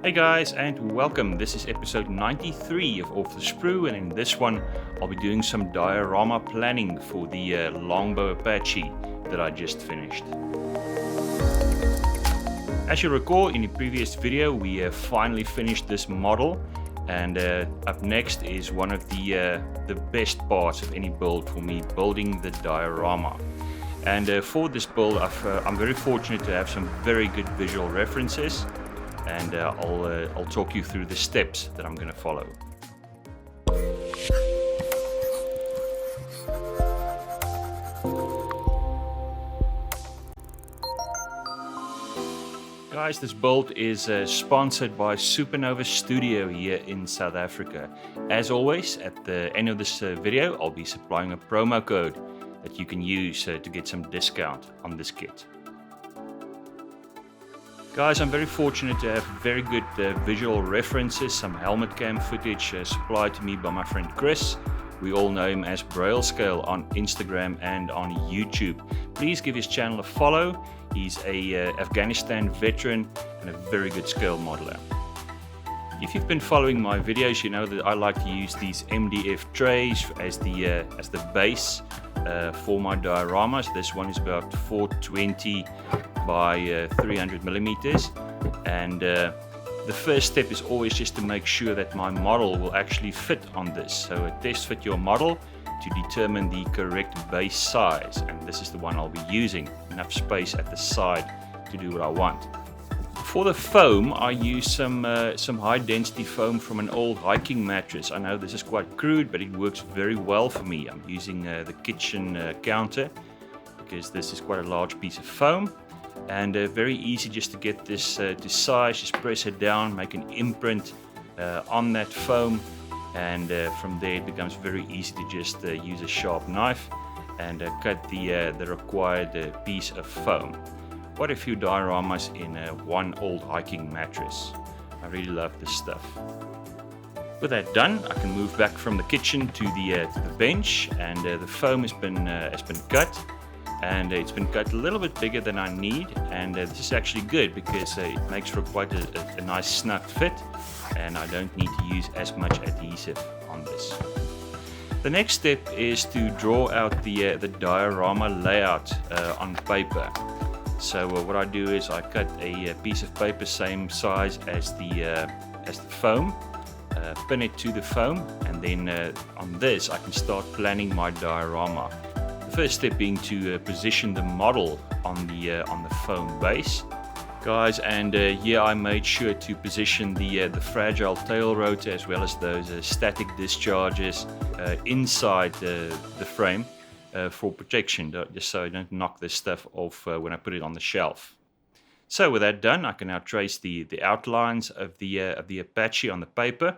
Hey guys, and welcome. This is episode 93 of Off the Sprue, and in this one I'll be doing some diorama planning for the longbow Apache that I just finished. As you recall, in the previous video we finally finished this model, and up next is one of the best parts of any build for me, building the diorama. And for this build I'm very fortunate to have some very good visual references, and I'll talk you through the steps that I'm going to follow. Guys, this build is sponsored by Supernova Studio here in South Africa. As always, at the end of this video I'll be supplying a promo code that you can use to get some discount on this kit. Guys, I'm very fortunate to have very good visual references, some helmet cam footage supplied to me by my friend Chris. We all know him as Braille Scale on Instagram and on YouTube. Please give his channel a follow. He's a Afghanistan veteran and a very good scale modeler. If you've been following my videos, you know that I like to use these MDF trays as the base for my dioramas. This one is about 420 by 300 millimeters, and the first step is always just to make sure that my model will actually fit on this. So test fit your model to determine the correct base size, and this is the one I'll be using. Enough space at the side to do what I want. For the foam, I use some high density foam from an old hiking mattress. I know this is quite crude, but it works very well for me. I'm using the kitchen counter because this is quite a large piece of foam, and very easy just to get this to size. Just press it down, make an imprint on that foam, and from there it becomes very easy to just use a sharp knife and cut the required piece of foam. Quite a few dioramas in one old hiking mattress. I really love this stuff. With that done, I can move back from the kitchen to the bench, and the foam has been cut, and it's been cut a little bit bigger than I need, and this is actually good because it makes for quite a nice snug fit, and I don't need to use as much adhesive on this. The next step is to draw out the diorama layout on paper. So what I do is I cut a piece of paper same size as the foam, pin it to the foam, and then on this I can start planning my diorama. The first step being to position the model on the foam base, guys, and here I made sure to position the fragile tail rotor as well as those static discharges inside the frame. For protection, just so I don't knock this stuff off when I put it on the shelf. So with that done, I can now trace the outlines of the Apache on the paper.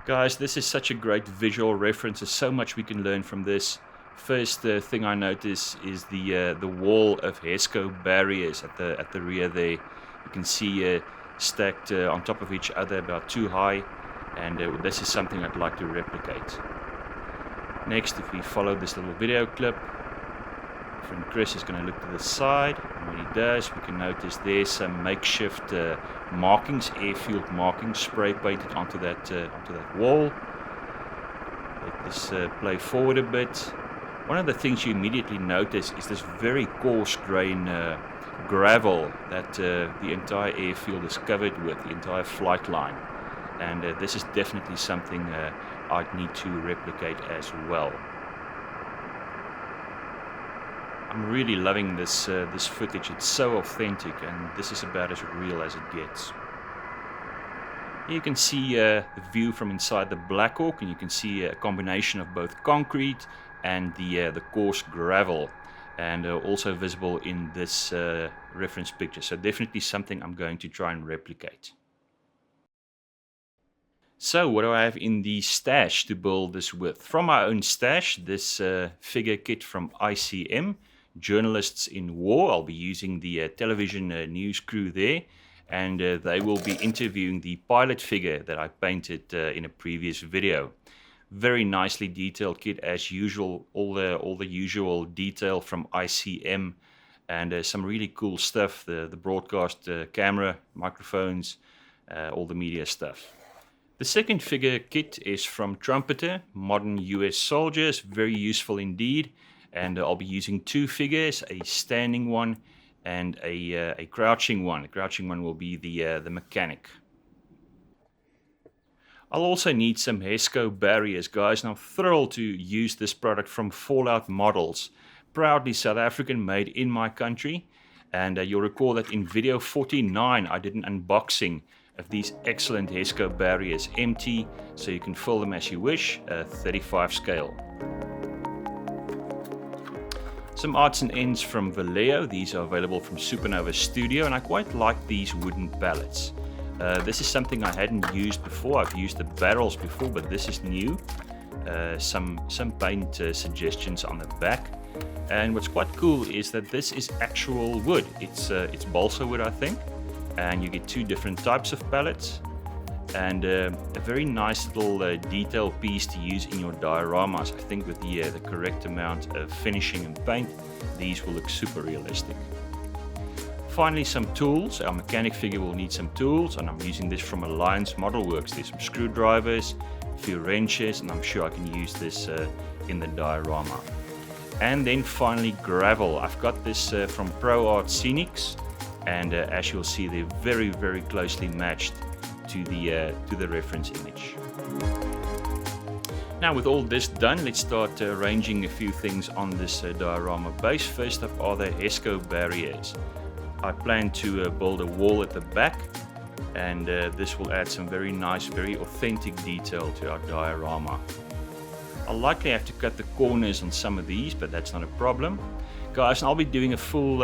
Guys, this is such a great visual reference. There's so much we can learn from this. First thing I notice is the wall of HESCO barriers at the rear there. You can see stacked on top of each other about 2 high, and this is something I'd like to replicate. Next, if we follow this little video clip, friend Chris is going to look to the side, and when he does, we can notice there's some makeshift markings, airfield markings, spray painted onto that wall. Let this play forward a bit. One of the things you immediately notice is this very coarse grain gravel that the entire airfield is covered with, the entire flight line. And this is definitely something I'd need to replicate as well. I'm really loving this footage. It's so authentic, and this is about as real as it gets. Here you can see the view from inside the Black Hawk, and you can see a combination of both concrete and the coarse gravel, and also visible in this reference picture. So definitely something I'm going to try and replicate. So what do I have in the stash to build this with? From my own stash, this figure kit from ICM, Journalists in War. I'll be using the television news crew there, and they will be interviewing the pilot figure that I painted in a previous video. Very nicely detailed kit as usual, all the usual detail from ICM, and some really cool stuff. The broadcast camera, microphones, all the media stuff. The second figure kit is from Trumpeter, modern US soldiers, very useful indeed. And I'll be using two figures, a standing one and a crouching one. The crouching one will be the mechanic. I'll also need some HESCO barriers, guys, and I'm thrilled to use this product from Fallout Models. Proudly South African, made in my country. And you'll recall that in video 49 I did an unboxing of these excellent HESCO barriers, empty, so you can fill them as you wish, 35 scale. Some odds and ends from Vallejo. These are available from Supernova Studio, and I quite like these wooden pallets. This is something I hadn't used before. I've used the barrels before, but this is new. Some paint suggestions on the back. And what's quite cool is that this is actual wood. It's balsa wood, I think. And you get two different types of pallets. And a very nice little detail piece to use in your dioramas. I think with the correct amount of finishing and paint, these will look super realistic. Finally, some tools. Our mechanic figure will need some tools, and I'm using this from Alliance Model Works. There's some screwdrivers, a few wrenches, and I'm sure I can use this in the diorama. And then finally, gravel. I've got this from Pro Art Scenics, and as you'll see, they're very, very closely matched to the reference image. Now, with all this done, let's start arranging a few things on this diorama base. First up are the HESCO barriers. I plan to build a wall at the back, and this will add some very nice, very authentic detail to our diorama. I'll likely have to cut the corners on some of these, but that's not a problem. Guys, and I'll be doing a full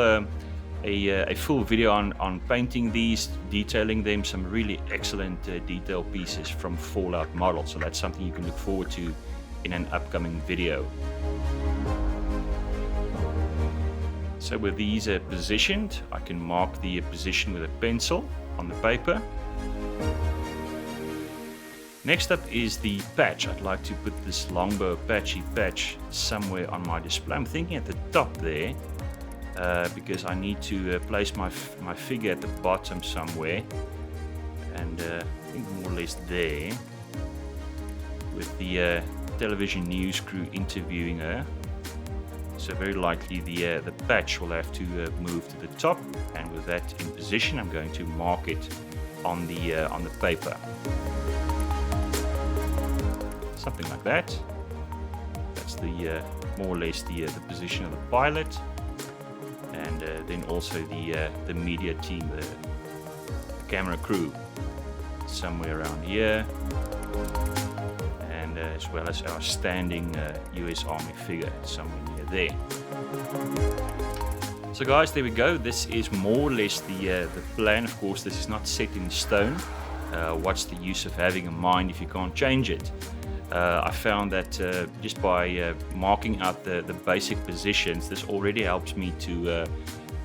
video on painting these, detailing them, some really excellent detail pieces from Fallout Models. So that's something you can look forward to in an upcoming video. So with these positioned, I can mark the position with a pencil on the paper. Next up is the patch. I'd like to put this Longbow Apache patch somewhere on my display. I'm thinking at the top there, because I need to place my figure at the bottom somewhere, and I think more or less there, with the television news crew interviewing her. So very likely the patch will have to move to the top, and with that in position, I'm going to mark it on the paper. Something like that. That's the more or less the position of the pilot, and then also the media team, the camera crew, somewhere around here, and as well as our standing US Army figure somewhere near there. So guys, there we go. This is more or less the plan. Of course, this is not set in stone. What's the use of having a mind if you can't change it? I found that just by marking out the basic positions, this already helps me to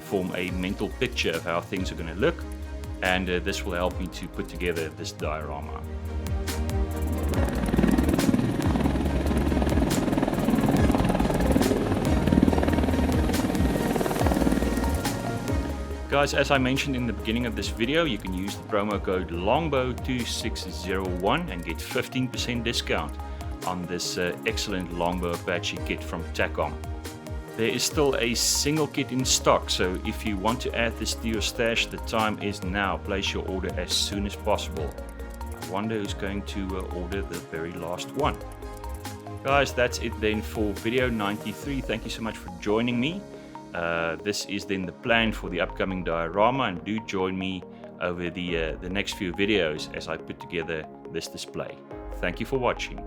form a mental picture of how things are going to look, and this will help me to put together this diorama. Guys, as I mentioned in the beginning of this video, you can use the promo code LONGBOW2601 and get 15% discount on this excellent Longbow Apache kit from Takom. There is still a single kit in stock, so if you want to add this to your stash, the time is now. Place your order as soon as possible. I wonder who's going to order the very last one. Guys, that's it then for video 93. Thank you so much for joining me. This is then the plan for the upcoming diorama, and do join me over the next few videos as I put together this display. Thank you for watching.